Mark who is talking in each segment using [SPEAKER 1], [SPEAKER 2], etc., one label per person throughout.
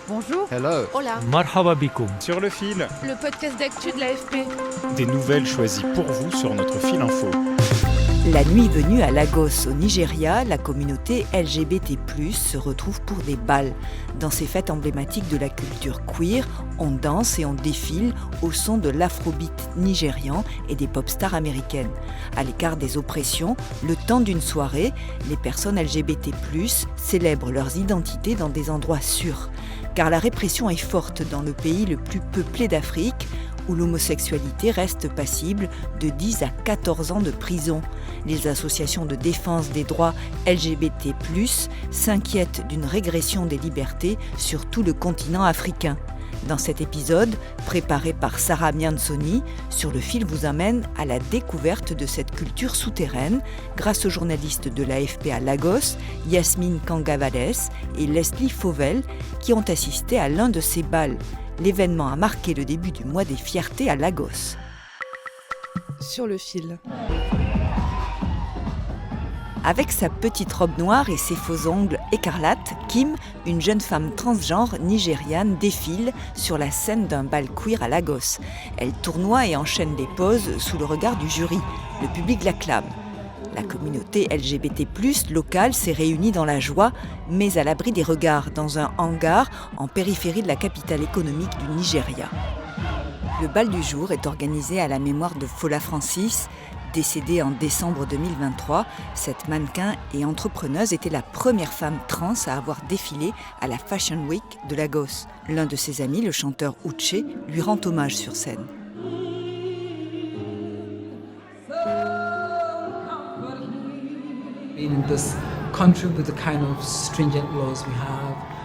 [SPEAKER 1] Bonjour.
[SPEAKER 2] Hello.
[SPEAKER 1] Hola.
[SPEAKER 3] Marhaba bikoum.
[SPEAKER 4] Sur le fil,
[SPEAKER 1] Le podcast d'actu de l'AFP.
[SPEAKER 4] des nouvelles choisies pour vous sur notre fil info.
[SPEAKER 5] La nuit venue à Lagos, au Nigeria, la communauté LGBT+, se retrouve pour des bals. Dans ces fêtes emblématiques de la culture queer, on danse et on défile au son de l'afrobeat nigérian et des pop stars américaines. À l'écart des oppressions, le temps d'une soirée, les personnes LGBT+, célèbrent leurs identités dans des endroits sûrs. Car la répression est forte dans le pays le plus peuplé d'Afrique, où l'homosexualité reste passible de 10 à 14 ans de prison. Les associations de défense des droits LGBT+, s'inquiètent d'une régression des libertés sur tout le continent africain. Dans cet épisode, préparé par Sarah Miansoni, Sur le fil vous amène à la découverte de cette culture souterraine grâce aux journalistes de l'AFP à Lagos, Yasmine Kangavales et Leslie Fauvel, qui ont assisté à l'un de ces bals. L'événement a marqué le début du mois des fiertés à Lagos.
[SPEAKER 1] Sur le fil.
[SPEAKER 5] Avec sa petite robe noire et ses faux ongles écarlates, Kim, une jeune femme transgenre nigériane, défile sur la scène d'un bal queer à Lagos. Elle tournoie et enchaîne des poses sous le regard du jury. Le public l'acclame. La communauté LGBT+, locale s'est réunie dans la joie, mais à l'abri des regards, dans un hangar en périphérie de la capitale économique du Nigeria. Le bal du jour est organisé à la mémoire de Fola Francis. Décédée en décembre 2023, cette mannequin et entrepreneuse était la première femme trans à avoir défilé à la Fashion Week de Lagos. L'un de ses amis, le chanteur Uche, lui rend hommage sur scène.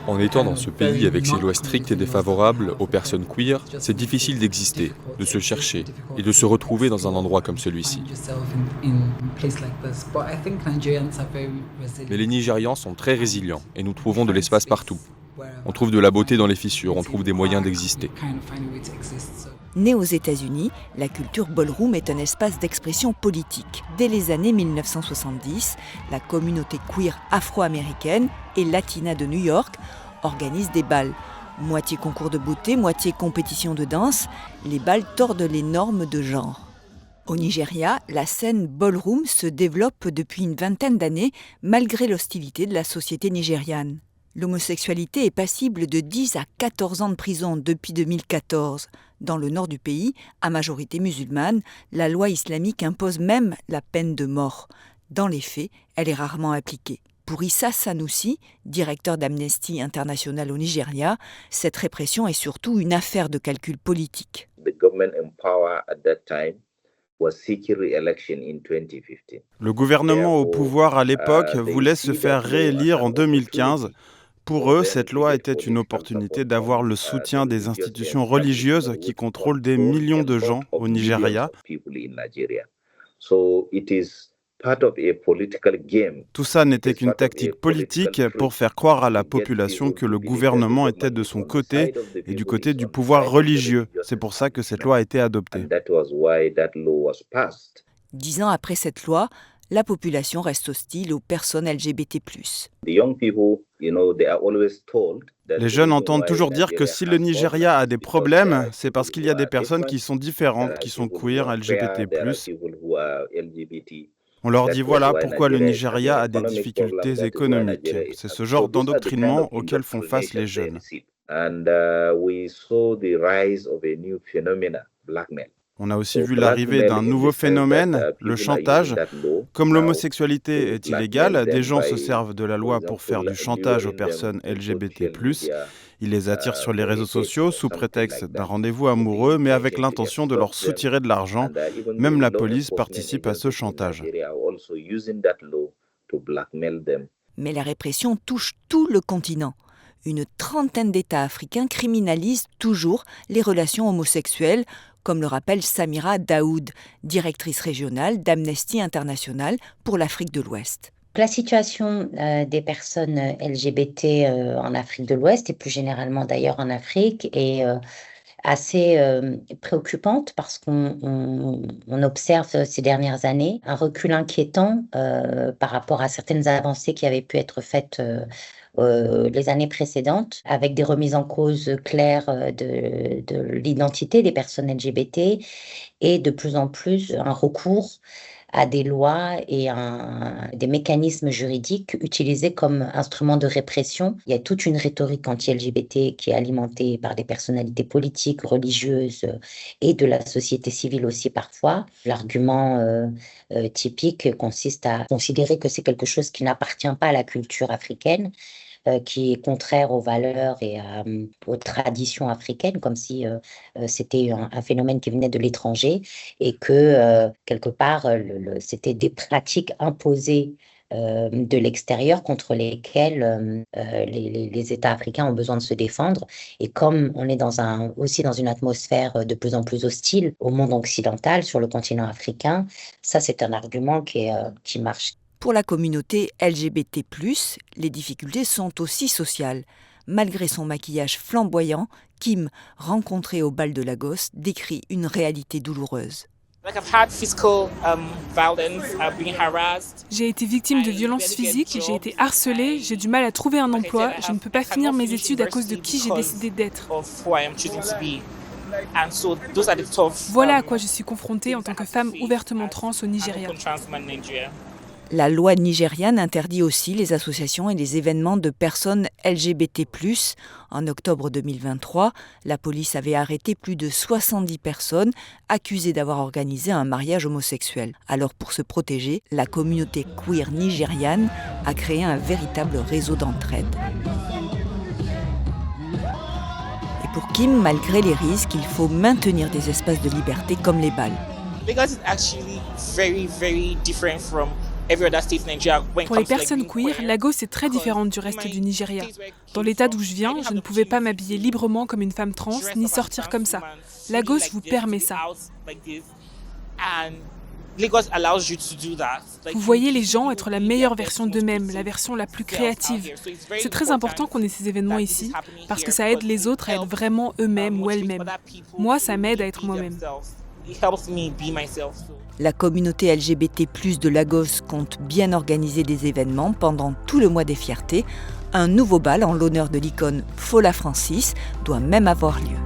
[SPEAKER 6] En étant dans ce pays avec ses lois strictes et défavorables aux personnes queer, c'est difficile d'exister, de se chercher et de se retrouver dans un endroit comme celui-ci. Mais les Nigérians sont très résilients et nous trouvons de l'espace partout. On trouve de la beauté dans les fissures, on trouve des moyens d'exister.
[SPEAKER 5] Née aux États-Unis, la culture ballroom est un espace d'expression politique. Dès les années 1970, la communauté queer afro-américaine et latina de New York organise des bals. Moitié concours de beauté, moitié compétition de danse, les bals tordent les normes de genre. Au Nigeria, la scène ballroom se développe depuis une vingtaine d'années malgré l'hostilité de la société nigériane. L'homosexualité est passible de 10 à 14 ans de prison depuis 2014. Dans le nord du pays, à majorité musulmane, la loi islamique impose même la peine de mort. Dans les faits, elle est rarement appliquée. Pour Issa Sanoussi, directeur d'Amnesty International au Nigeria, cette répression est surtout une affaire de calcul politique.
[SPEAKER 7] Le gouvernement au pouvoir à l'époque voulait se faire réélire en 2015. Pour eux, cette loi était une opportunité d'avoir le soutien des institutions religieuses qui contrôlent des millions de gens au Nigeria. Tout ça n'était qu'une tactique politique pour faire croire à la population que le gouvernement était de son côté et du côté du pouvoir religieux. C'est pour ça que cette loi a été adoptée.
[SPEAKER 5] 10 ans après cette loi, la population reste hostile aux personnes LGBT+.
[SPEAKER 7] Les jeunes entendent toujours dire que si le Nigeria a des problèmes, c'est parce qu'il y a des personnes qui sont différentes, qui sont queer, LGBT+. On leur dit voilà pourquoi le Nigeria a des difficultés économiques. C'est ce genre d'endoctrinement auquel font face les jeunes. On a aussi vu l'arrivée d'un nouveau phénomène, le chantage. Comme l'homosexualité est illégale, des gens se servent de la loi pour faire du chantage aux personnes LGBT+. Ils les attirent sur les réseaux sociaux sous prétexte d'un rendez-vous amoureux, mais avec l'intention de leur soutirer de l'argent. Même la police participe à ce chantage.
[SPEAKER 5] Mais la répression touche tout le continent. Une trentaine d'États africains criminalisent toujours les relations homosexuelles, comme le rappelle Samira Daoud, directrice régionale d'Amnesty International pour l'Afrique de l'Ouest.
[SPEAKER 8] La situation des personnes LGBT en Afrique de l'Ouest et plus généralement d'ailleurs en Afrique est assez préoccupante parce qu'on observe ces dernières années un recul inquiétant par rapport à certaines avancées qui avaient pu être faites les années précédentes, avec des remises en cause claires de l'identité des personnes LGBT et de plus en plus un recours à des lois et des mécanismes juridiques utilisés comme instruments de répression. Il y a toute une rhétorique anti-LGBT qui est alimentée par des personnalités politiques, religieuses et de la société civile aussi parfois. L'argument typique consiste à considérer que c'est quelque chose qui n'appartient pas à la culture africaine, qui est contraire aux valeurs et aux traditions africaines, comme si c'était un phénomène qui venait de l'étranger et que, quelque part, c'était des pratiques imposées de l'extérieur contre lesquelles les États africains ont besoin de se défendre. Et comme on est aussi dans une atmosphère de plus en plus hostile au monde occidental, sur le continent africain, ça c'est un argument qui marche.
[SPEAKER 5] Pour la communauté LGBT+, les difficultés sont aussi sociales. Malgré son maquillage flamboyant, Kim, rencontrée au bal de Lagos, décrit une réalité douloureuse.
[SPEAKER 2] J'ai été victime de violences physiques, j'ai été harcelée, j'ai du mal à trouver un emploi, je ne peux pas finir mes études à cause de qui j'ai décidé d'être. Voilà à quoi je suis confrontée en tant que femme ouvertement trans au Nigeria.
[SPEAKER 5] La loi nigériane interdit aussi les associations et les événements de personnes LGBT+. En octobre 2023, la police avait arrêté plus de 70 personnes accusées d'avoir organisé un mariage homosexuel. Alors pour se protéger, la communauté queer nigériane a créé un véritable réseau d'entraide. Et pour Kim, malgré les risques, il faut maintenir des espaces de liberté comme les bals.
[SPEAKER 2] Pour les personnes queer, Lagos est très différente du reste du Nigeria. Dans l'état d'où je viens, je ne pouvais pas m'habiller librement comme une femme trans, ni sortir comme ça. Lagos vous permet ça. Vous voyez les gens être la meilleure version d'eux-mêmes, la version la plus créative. C'est très important qu'on ait ces événements ici, parce que ça aide les autres à être vraiment eux-mêmes ou elles-mêmes. Moi, ça m'aide à être moi-même.
[SPEAKER 5] La communauté LGBT+ de Lagos compte bien organiser des événements pendant tout le mois des fiertés. Un nouveau bal en l'honneur de l'icône Fola Francis doit même avoir lieu.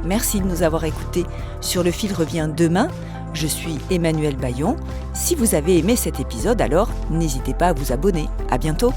[SPEAKER 5] Merci de nous avoir écoutés. Sur le fil revient demain. Je suis Emmanuelle Bayon. Si vous avez aimé cet épisode, alors n'hésitez pas à vous abonner. À bientôt.